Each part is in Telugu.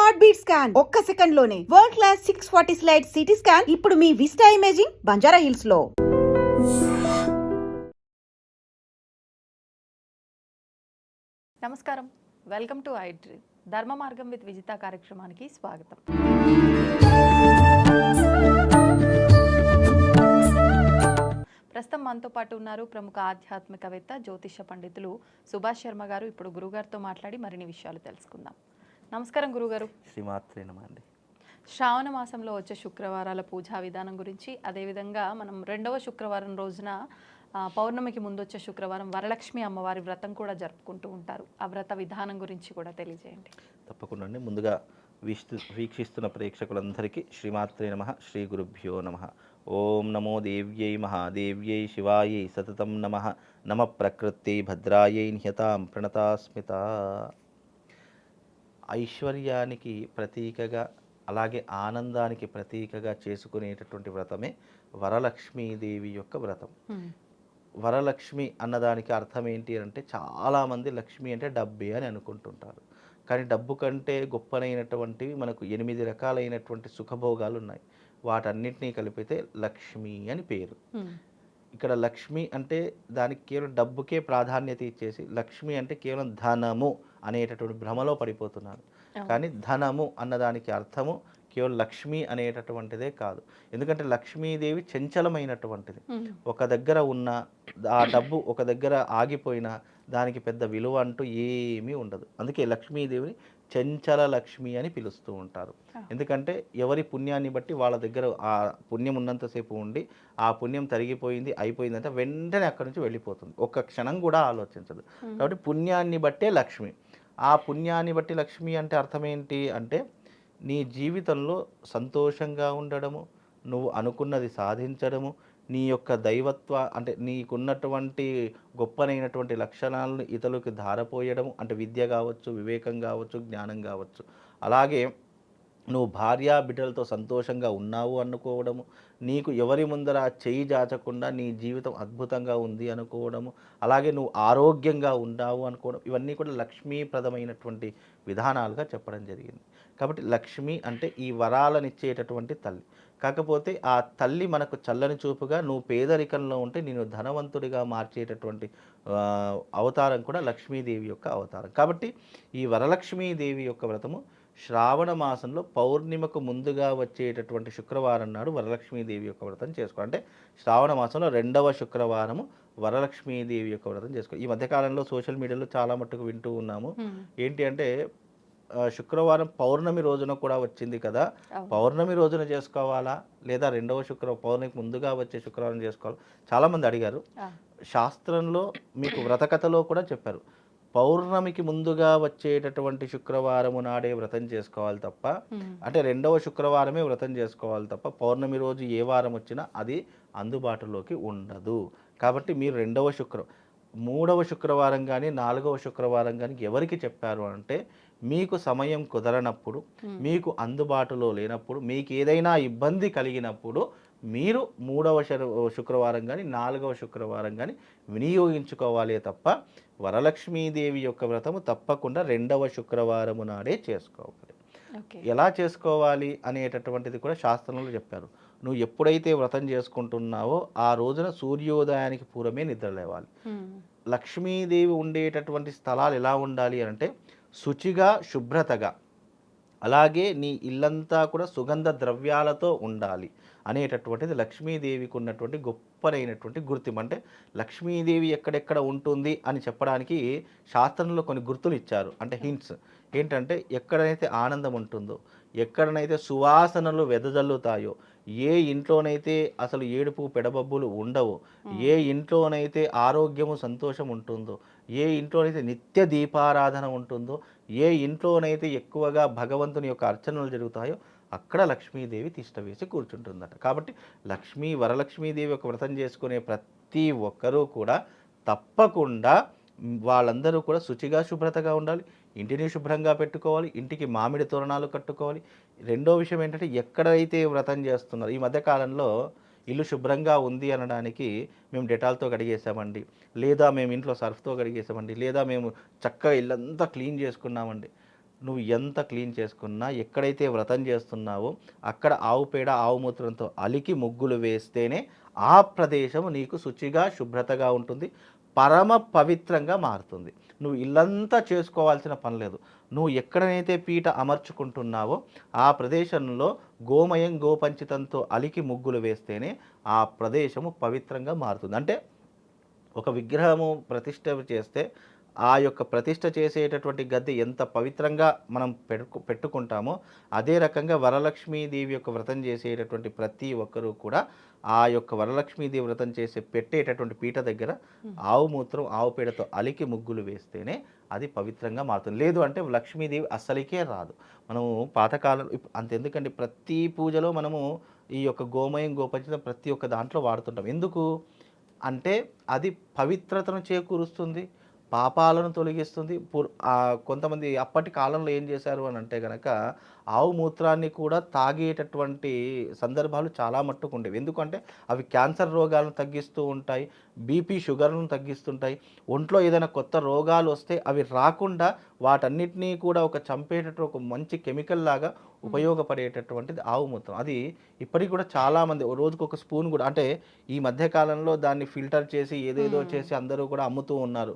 హార్ట్ బీట్ స్కాన్ ఒక్క సెకండ్ లోనే world class 640 slide CT scan ఇప్పుడు మీ విస్టా ఇమేజింగ్ బంజారా హిల్స్ లో. నమస్కారం, వెల్కమ్ టు ఐ డ్రీమ్. ధర్మ మార్గం విత్ విజిత కార్యక్రమానికి స్వాగతం. ప్రస్తుతం మనతో పాటు ఉన్నారు ప్రముఖ ఆధ్యాత్మికవేత్త జ్యోతిష పండితులు సుభాష్ శర్మ గారు. ఇప్పుడు గురుగారితో మాట్లాడి మరిన్ని విషయాలు తెలుసుకుందాం. నమస్కారం గురుగారు. శ్రీమాత్రే నమః అండి. శ్రావణ మాసంలో వచ్చే శుక్రవారాల పూజా విధానం గురించి, అదేవిధంగా మనం రెండవ శుక్రవారం రోజున పౌర్ణమికి ముందు వచ్చే శుక్రవారం వరలక్ష్మి అమ్మవారి వ్రతం కూడా జరుపుకుంటూ ఉంటారు. ఆ వ్రత విధానం గురించి కూడా తెలియజేయండి. తప్పకుండా అండి. ముందుగా వీక్షిస్తున్న ప్రేక్షకులందరికీ శ్రీమాత్రే నమః, శ్రీ గురుభ్యో నమః. ఓం నమో దేవ్యై మహాదేవ్యై శివాయై సతతం నమః. నమ ప్రకృత్యై భద్రాయై నిహతాం ప్రణతాస్మిత. ఐశ్వర్యానికి ప్రతీకగా, అలాగే ఆనందానికి ప్రతీకగా చేసుకునేటటువంటి వ్రతమే వరలక్ష్మీదేవి యొక్క వ్రతం. వరలక్ష్మి అన్నదానికి అర్థం ఏంటి అంటే, చాలామంది లక్ష్మి అంటే డబ్బే అని అనుకుంటుంటారు. కానీ డబ్బు కంటే గొప్పనైనటువంటివి మనకు 8 రకాలైనటువంటి సుఖభోగాలు ఉన్నాయి. వాటన్నిటినీ కలిపితే లక్ష్మి అని పేరు. ఇక్కడ లక్ష్మి అంటే దానికి కేవలం డబ్బుకే ప్రాధాన్యత ఇచ్చేసి, లక్ష్మి అంటే కేవలం ధనము అనేటటువంటి భ్రమలో పడిపోతున్నారు. కానీ ధనము అన్నదానికి అర్థము కేవలం లక్ష్మి అనేటటువంటిదే కాదు. ఎందుకంటే లక్ష్మీదేవి చంచలమైనటువంటిది. ఒక దగ్గర ఉన్న ఆ డబ్బు ఒక దగ్గర ఆగిపోయినా దానికి పెద్ద విలువ అంటూ ఏమీ ఉండదు. అందుకే లక్ష్మీదేవిని చంచల లక్ష్మి అని పిలుస్తూ ఉంటారు. ఎందుకంటే ఎవరి పుణ్యాన్ని బట్టి వాళ్ళ దగ్గర ఆ పుణ్యం ఉన్నంతసేపు ఉండి, ఆ పుణ్యం తరిగిపోయింది అయిపోయిందంటే వెంటనే అక్కడి నుంచి వెళ్ళిపోతుంది. ఒక్క క్షణం కూడా ఆలోచించదు. కాబట్టి పుణ్యాన్ని బట్టే లక్ష్మి. ఆ పుణ్యాన్ని బట్టి లక్ష్మి అంటే అర్థం ఏంటి అంటే, నీ జీవితంలో సంతోషంగా ఉండడము, నువ్వు అనుకున్నది సాధించడము, నీ యొక్క దైవత్వ అంటే నీకున్నటువంటి గొప్పనైనటువంటి లక్షణాలను ఇతరులకు ధారపోయడము, అంటే విద్య కావచ్చు, వివేకం కావచ్చు, జ్ఞానం కావచ్చు. అలాగే నువ్వు భార్యా బిడ్డలతో సంతోషంగా ఉన్నావు అనుకోవడము, నీకు ఎవరి ముందర చేయి జాచకుండా నీ జీవితం అద్భుతంగా ఉంది అనుకోవడము, అలాగే నువ్వు ఆరోగ్యంగా ఉన్నావు అనుకోవడం, ఇవన్నీ కూడా లక్ష్మీప్రదమైనటువంటి విధానాలుగా చెప్పడం జరిగింది. కాబట్టి లక్ష్మి అంటే ఈ వరాలనిచ్చేటటువంటి తల్లి. కాకపోతే ఆ తల్లి మనకు చల్లని చూపుగా, నువ్వు పేదరికంలో ఉంటే నేను ధనవంతుడిగా మార్చేటటువంటి అవతారం కూడా లక్ష్మీదేవి యొక్క అవతారం. కాబట్టి ఈ వరలక్ష్మీదేవి యొక్క వ్రతము శ్రావణ మాసంలో పౌర్ణిమకు ముందుగా వచ్చేటటువంటి శుక్రవారం నాడు వరలక్ష్మీదేవి యొక్క వ్రతం చేసుకో. అంటే శ్రావణ మాసంలో రెండవ శుక్రవారము వరలక్ష్మీదేవి యొక్క వ్రతం చేసుకో. ఈ మధ్యకాలంలో సోషల్ మీడియాలో చాలా మట్టుకు వింటూ ఉన్నాము. ఏంటి అంటే, శుక్రవారం పౌర్ణమి రోజున కూడా వచ్చింది కదా, పౌర్ణమి రోజున చేసుకోవాలా లేదా రెండవ పౌర్ణమికి ముందుగా వచ్చే శుక్రవారం చేసుకోవాలా? చాలామంది అడిగారు. శాస్త్రంలో మీకు వ్రతకథలో కూడా చెప్పారు, పౌర్ణమికి ముందుగా వచ్చేటటువంటి శుక్రవారము నాడే వ్రతం చేసుకోవాలి తప్ప, అంటే రెండవ శుక్రవారమే వ్రతం చేసుకోవాలి తప్ప పౌర్ణమి రోజు ఏ వారం వచ్చినా అది అందుబాటులోకి ఉండదు. కాబట్టి మీరు మూడవ శుక్రవారం కానీ 4వ శుక్రవారం కానీ ఎవరికి చెప్పారు అంటే, మీకు సమయం కుదరనప్పుడు, మీకు అందుబాటులో లేనప్పుడు, మీకు ఏదైనా ఇబ్బంది కలిగినప్పుడు మీరు 3వ శుక్రవారం కానీ 4వ శుక్రవారం కానీ వినియోగించుకోవాలి తప్ప వరలక్ష్మీదేవి యొక్క వ్రతము తప్పకుండా రెండవ శుక్రవారము నాడే చేసుకోవాలి. ఎలా చేసుకోవాలి అనేటటువంటిది కూడా శాస్త్రంలో చెప్పారు. నువ్వు ఎప్పుడైతే వ్రతం చేసుకుంటున్నావో ఆ రోజున సూర్యోదయానికి పూర్వమే నిద్ర లేవాలి. లక్ష్మీదేవి ఉండేటటువంటి స్థలాలు ఎలా ఉండాలి అంటే, శుచిగా, శుభ్రతగా, అలాగే నీ ఇల్లంతా కూడా సుగంధ ద్రవ్యాలతో ఉండాలి అనేటటువంటిది లక్ష్మీదేవికి ఉన్నటువంటి గొప్పనైనటువంటి గుర్తింపు. అంటే లక్ష్మీదేవి ఎక్కడెక్కడ ఉంటుంది అని చెప్పడానికి శాస్త్రంలో కొన్ని గుర్తులు ఇచ్చారు, అంటే హింట్స్. ఏంటంటే, ఎక్కడైతే ఆనందం ఉంటుందో, ఎక్కడనైతే సువాసనలు వెదజల్లుతాయో, ఏ ఇంట్లోనైతే అసలు ఏడుపు పెడబబ్బులు ఉండవో, ఏ ఇంట్లోనైతే ఆరోగ్యము సంతోషం ఉంటుందో, ఏ ఇంట్లోనైతే నిత్య దీపారాధన ఉంటుందో, ఏ ఇంట్లోనైతే ఎక్కువగా భగవంతుని యొక్క అర్చనలు జరుగుతాయో అక్కడ లక్ష్మీదేవి తిష్ట వేసి కూర్చుంటుందట. కాబట్టి వరలక్ష్మీదేవి యొక్క వ్రతం చేసుకునే ప్రతి ఒక్కరూ కూడా తప్పకుండా వాళ్ళందరూ కూడా శుచిగా, శుభ్రతగా ఉండాలి. ఇంటిని శుభ్రంగా పెట్టుకోవాలి, ఇంటికి మామిడి తోరణాలు కట్టుకోవాలి. రెండో విషయం ఏంటంటే, ఎక్కడైతే వ్రతం చేస్తున్నారు, ఈ మధ్యకాలంలో ఇల్లు శుభ్రంగా ఉంది అనడానికి మేము డెటాల్తో కడిగేసామండి, లేదా మేము ఇంట్లో సర్ఫ్తో కడిగేసామండి, లేదా మేము చక్కగా ఇల్లంతా క్లీన్ చేసుకున్నామండి. నువ్వు ఎంత క్లీన్ చేసుకున్నా, ఎక్కడైతే వ్రతం చేస్తున్నావో అక్కడ ఆవు పేడ, ఆవు మూత్రంతో అలికి ముగ్గులు వేస్తేనే ఆ ప్రదేశం నీకు శుచిగా, శుభ్రతగా ఉంటుంది, పరమ పవిత్రంగా మారుతుంది. నువ్వు ఇల్లంతా చేసుకోవాల్సిన పని లేదు. నువ్వు ఎక్కడనైతే పీట అమర్చుకుంటున్నావో ఆ ప్రదేశంలో గోమయం, గోపంచితంతో అలికి ముగ్గులు వేస్తేనే ఆ ప్రదేశము పవిత్రంగా మారుతుంది. అంటే ఒక విగ్రహము ప్రతిష్ఠ చేస్తే ఆ యొక్క ప్రతిష్ఠ చేసేటటువంటి గద్దె ఎంత పవిత్రంగా మనం పెట్టుకుంటామో అదే రకంగా వరలక్ష్మీదేవి యొక్క వ్రతం చేసేటటువంటి ప్రతి ఒక్కరూ కూడా ఆ యొక్క వరలక్ష్మీదేవి వ్రతం పెట్టేటటువంటి పీట దగ్గర ఆవు మూత్రం, ఆవు పేడతో అలికి ముగ్గులు వేస్తేనే అది పవిత్రంగా మారుతుంది. లేదు అంటే లక్ష్మీదేవి అస్సలికే రాదు. మనము పాతకాలం అంతెందుకండి, ప్రతి పూజలో మనము ఈ యొక్క గోమయం, గోపంచం ప్రతి ఒక్క దాంట్లో వాడుతుంటాం. ఎందుకు అంటే అది పవిత్రతను చేకూరుస్తుంది, పాపాలను తొలగిస్తుంది. కొంతమంది అప్పటి కాలంలో ఏం చేశారు అని అంటే కనుక ఆవు మూత్రాన్ని కూడా తాగేటటువంటి సందర్భాలు చాలా మట్టుకు ఉండేవి. ఎందుకంటే అవి క్యాన్సర్ రోగాలను తగ్గిస్తూ ఉంటాయి, బీపీ షుగర్లను తగ్గిస్తుంటాయి. ఒంట్లో ఏదైనా కొత్త రోగాలు వస్తే అవి రాకుండా వాటన్నిటినీ కూడా చంపేటటువంటి ఒక మంచి కెమికల్ లాగా ఉపయోగపడేటటువంటిది ఆవు మూత్రం. అది ఇప్పటికి కూడా చాలామంది రోజుకు ఒక స్పూన్ కూడా, అంటే ఈ మధ్యకాలంలో దాన్ని ఫిల్టర్ చేసి ఏదేదో చేసి అందరూ కూడా అమ్ముతూ ఉన్నారు.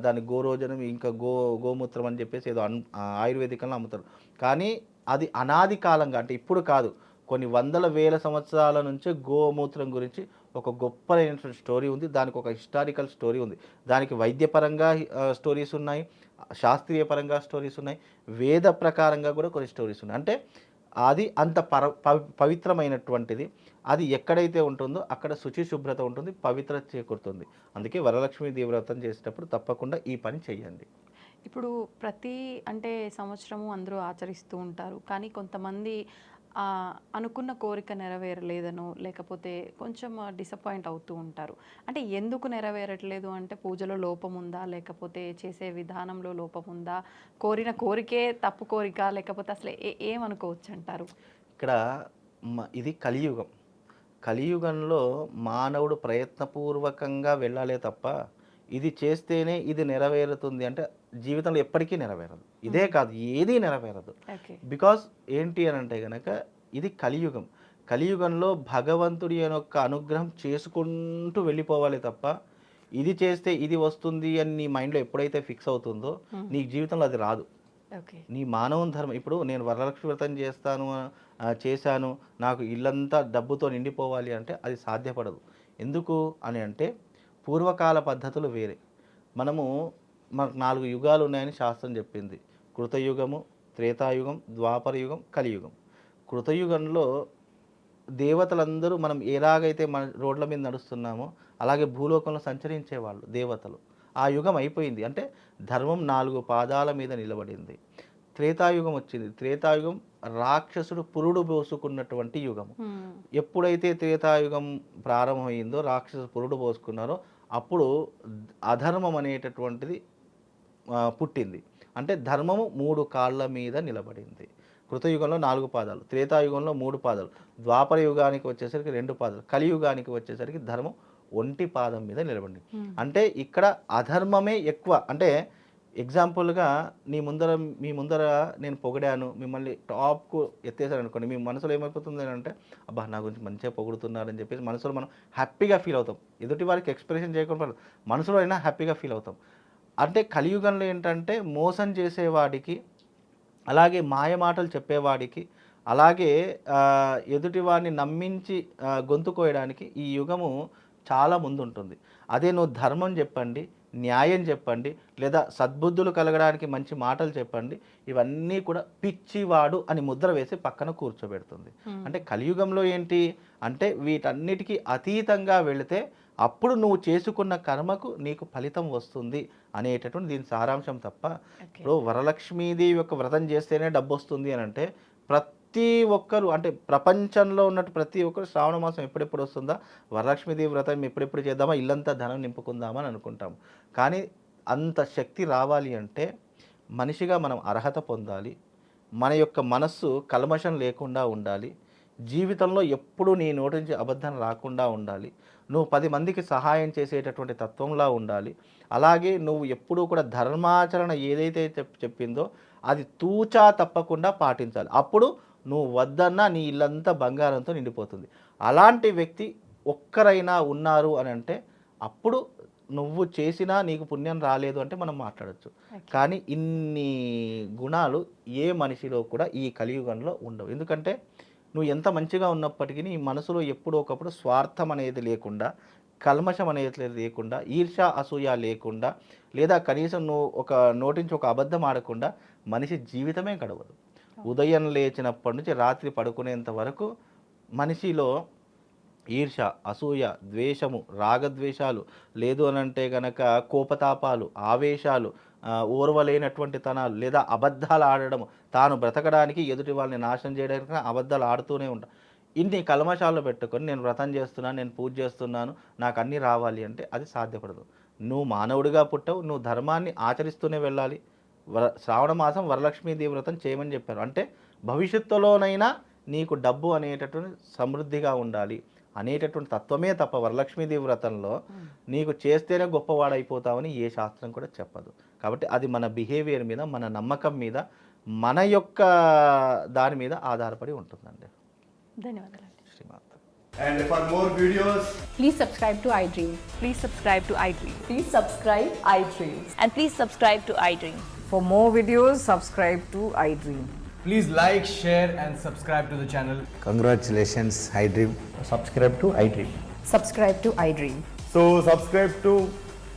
దాన్ని గోరోజనం, ఇంకా గోమూత్రం అని చెప్పేసి ఏదో ఆయుర్వేదికంలో అమ్ముతారు. కానీ అది అనాది కాలంగా, అంటే ఇప్పుడు కాదు, కొన్ని వందల వేల సంవత్సరాల నుంచే గోమూత్రం గురించి ఒక గొప్పైనటువంటి స్టోరీ ఉంది. దానికి ఒక హిస్టారికల్ స్టోరీ ఉంది. దానికి వైద్యపరంగా స్టోరీస్ ఉన్నాయి, శాస్త్రీయ పరంగా స్టోరీస్ ఉన్నాయి, వేద ప్రకారంగా కూడా కొన్ని స్టోరీస్ ఉన్నాయి. అంటే అది అంత పవిత్రమైనటువంటిది. అది ఎక్కడైతే ఉంటుందో అక్కడ శుచి, శుభ్రత ఉంటుంది, పవిత్రత చేకూరుతుంది. అందుకే వరలక్ష్మీదేవి వ్రతం చేసేటప్పుడు తప్పకుండా ఈ పని చేయండి. ఇప్పుడు అంటే సంవత్సరము అందరూ ఆచరిస్తూ ఉంటారు, కానీ కొంతమంది అనుకున్న కోరిక నెరవేరలేదనో లేకపోతే కొంచెం డిసప్పాయింట్ అవుతూ ఉంటారు. అంటే ఎందుకు నెరవేరట్లేదు అంటే పూజలో లోపం ఉందా, లేకపోతే చేసే విధానంలో లోపం ఉందా, కోరిన కోరికే తప్పు కోరిక, లేకపోతే అసలు ఏమనుకోవచ్చు అంటారు? ఇక్కడ ఇది కలియుగం. కలియుగంలో మానవుడు ప్రయత్నపూర్వకంగా వెళ్ళాలే తప్ప ఇది చేస్తేనే ఇది నెరవేరుతుంది అంటే జీవితంలో ఎప్పటికీ నెరవేరదు. ఇదే కాదు, ఏదీ నెరవేరదు. బికాస్ ఏంటి అని అంటే కనుక ఇది కలియుగం. కలియుగంలో భగవంతుడి యొక్క అనుగ్రహం చేసుకుంటూ వెళ్ళిపోవాలి తప్ప ఇది చేస్తే ఇది వస్తుంది అని నీ మైండ్లో ఎప్పుడైతే ఫిక్స్ అవుతుందో నీ జీవితంలో అది రాదు. నీ మానవ ధర్మం. ఇప్పుడు నేను వరలక్ష్మి వ్రతం చేశాను, నాకు ఇల్లంతా డబ్బుతో నిండిపోవాలి అంటే అది సాధ్యపడదు. ఎందుకు అని అంటే పూర్వకాల పద్ధతులు వేరే. మనకు 4 యుగాలు ఉన్నాయని శాస్త్రం చెప్పింది. కృతయుగము, త్రేతాయుగం, ద్వాపర యుగం, కలియుగం. కృతయుగంలో దేవతలందరూ మనం ఎలాగైతే మన రోడ్ల మీద నడుస్తున్నామో అలాగే భూలోకంలో సంచరించేవాళ్ళు దేవతలు. ఆ యుగం అయిపోయింది. అంటే ధర్మం 4 పాదాల మీద నిలబడింది. త్రేతాయుగం వచ్చింది. త్రేతాయుగం రాక్షసుడు పురుడు పోసుకున్నటువంటి యుగము. ఎప్పుడైతే త్రేతాయుగం ప్రారంభమైందో, రాక్షసుడు పురుడు పోసుకున్నారో అప్పుడు అధర్మం అనేటటువంటిది పుట్టింది. అంటే ధర్మము 3 కాళ్ళ మీద నిలబడింది. కృతయుగంలో 4 పాదాలు, త్రేతాయుగంలో 3 పాదాలు, ద్వాపర యుగానికి వచ్చేసరికి 2 పాదాలు, కలియుగానికి వచ్చేసరికి ధర్మం 1 పాదం మీద నిలబడింది. అంటే ఇక్కడ అధర్మమే ఎక్కువ. అంటే ఎగ్జాంపుల్గా మీ ముందర నేను పొగిడాను, మిమ్మల్ని టాప్కు ఎత్తేసాను అనుకోండి, మీ మనసులో ఏమైపోతుంది అంటే అబ్బా నా గురించి మంచిగా పొగుడుతున్నారని చెప్పేసి మనసులో మనం హ్యాపీగా ఫీల్ అవుతాం. ఎదుటి వారికి ఎక్స్ప్రెషన్ చేయకుండా మనసులో అయినా హ్యాపీగా ఫీల్ అవుతాం. అంటే కలియుగంలో ఏంటంటే మోసం చేసేవాడికి, అలాగే మాయ మాటలు చెప్పేవాడికి, అలాగే ఎదుటివాడిని నమ్మించి గొంతు కోయడానికి ఈ యుగము చాలా ముందుంటుంది. అదే నువ్వు ధర్మం చెప్పండి, న్యాయం చెప్పండి, లేదా సద్బుద్ధులు కలగడానికి మంచి మాటలు చెప్పండి, ఇవన్నీ కూడా పిచ్చివాడు అని ముద్ర వేసి పక్కన కూర్చోబెడుతుంది. అంటే కలియుగంలో ఏంటి అంటే వీటన్నిటికీ అతీతంగా వెళితే అప్పుడు నువ్వు చేసుకున్న కర్మకు నీకు ఫలితం వస్తుంది అనేటటువంటి దీని సారాంశం తప్ప ఇప్పుడు వరలక్ష్మీదేవి యొక్క వ్రతం చేస్తేనే డబ్బు వస్తుంది అని అంటే ప్రతి ఒక్కరు, అంటే ప్రపంచంలో ఉన్నట్టు ప్రతి ఒక్కరు శ్రావణ మాసం ఎప్పుడెప్పుడు వస్తుందా, వరలక్ష్మీదేవి వ్రతం ఎప్పుడెప్పుడు చేద్దామా, ఇల్లంతా ధనం నింపుకుందామా అని అనుకుంటాము. కానీ అంత శక్తి రావాలి అంటే మనిషిగా మనం అర్హత పొందాలి, మన యొక్క మనస్సు కల్మషం లేకుండా ఉండాలి, జీవితంలో ఎప్పుడూ నీ నోటి నుంచి అబద్ధం రాకుండా ఉండాలి, నువ్వు 10 మందికి సహాయం చేసేటటువంటి తత్వంలా ఉండాలి, అలాగే నువ్వు ఎప్పుడూ కూడా ధర్మాచరణ ఏదైతే చెప్పిందో అది తూచా తప్పకుండా పాటించాలి. అప్పుడు నువ్వు వద్దన్నా నీ ఇల్లంతా బంగారంతో నిండిపోతుంది. అలాంటి వ్యక్తి ఒక్కరైనా ఉన్నారు అని అంటే అప్పుడు నువ్వు చేసినా నీకు పుణ్యం రాలేదు అంటే మనం మాట్లాడచ్చు. కానీ ఇన్ని గుణాలు ఏ మనిషిలో కూడా ఈ కలియుగంలో ఉండవు. ఎందుకంటే నువ్వు ఎంత మంచిగా ఉన్నప్పటికీ నీ మనసులో ఎప్పుడో ఒకప్పుడు స్వార్థం అనేది లేకుండా, కల్మషం అనేది లేకుండా, ఈర్ష అసూయ లేకుండా, లేదా కనీసం నువ్వు ఒక నోటించి ఒక అబద్ధం ఆడకుండా మనిషి జీవితమే గడవదు. ఉదయం లేచినప్పటి నుంచి రాత్రి పడుకునేంత వరకు మనిషిలో ఈర్ష, అసూయ, ద్వేషము, రాగద్వేషాలు, లేదు అనంటే గనక కోపతాపాలు, ఆవేశాలు, ఓర్వలేనటువంటి తనాలు, లేదా అబద్ధాలు ఆడడము, తాను బ్రతకడానికి ఎదుటి వాళ్ళని నాశనం చేయడానికి అబద్ధాలు ఆడుతూనే ఉంటాం. ఇన్ని కల్మషాల్లో పెట్టుకొని నేను వ్రతం చేస్తున్నాను, నేను పూజ చేస్తున్నాను, నాకు అన్నీ రావాలి అంటే అది సాధ్యపడదు. నువ్వు మానవుడిగా పుట్టావు, నువ్వు ధర్మాన్ని ఆచరిస్తూనే వెళ్ళాలి. శ్రావణ మాసం వరలక్ష్మీదేవి వ్రతం చేయమని చెప్పారు. అంటే భవిష్యత్తులోనైనా నీకు డబ్బు అనేటటువంటి సమృద్ధిగా ఉండాలి అనేటటువంటి తత్వమే తప్ప వరలక్ష్మీదేవి వ్రతంలో నీకు చేస్తేనే గొప్పవాడైపోతావని ఏ శాస్త్రం కూడా చెప్పదు. కాబట్టి అది మన బిహేవియర్ మీద, మన నమ్మకం మీద, మన యొక్క దాని మీద ఆధారపడి ఉంటుందండి. ధన్యవాదాలు. Srimata. And for more videos, Please subscribe to iDream. Please subscribe to iDream. Please subscribe iDream. And please subscribe to iDream. For more videos, subscribe to iDream. please like, share and subscribe to the channel. Congratulations, iDream. Subscribe to iDream. Subscribe to iDream. So subscribe to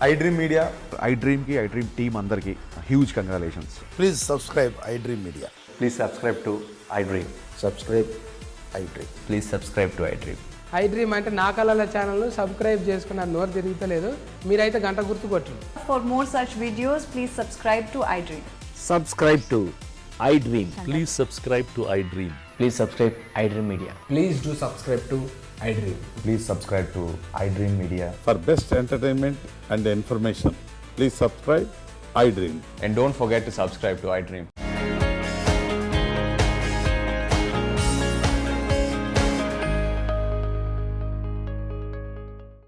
iDream Media. iDream ki iDream team andarki huge congratulations. Please subscribe iDream Media. Please subscribe to iDream. Subscribe iDream. Please subscribe to iDream. iDream అంటే నా కళల ఛానల్ సబ్స్క్రైబ్ చేసుకున్న నోరు తిరుగుతలేదు, మీరైతే గంట గుర్తు కొట్టండి. For more such videos, please subscribe to iDream. Subscribe to iDream. Please subscribe to iDream. Please subscribe iDream Media. Please do subscribe to iDream. Please subscribe to iDream Media. For best entertainment and information, please subscribe iDream. And don't forget to subscribe to iDream.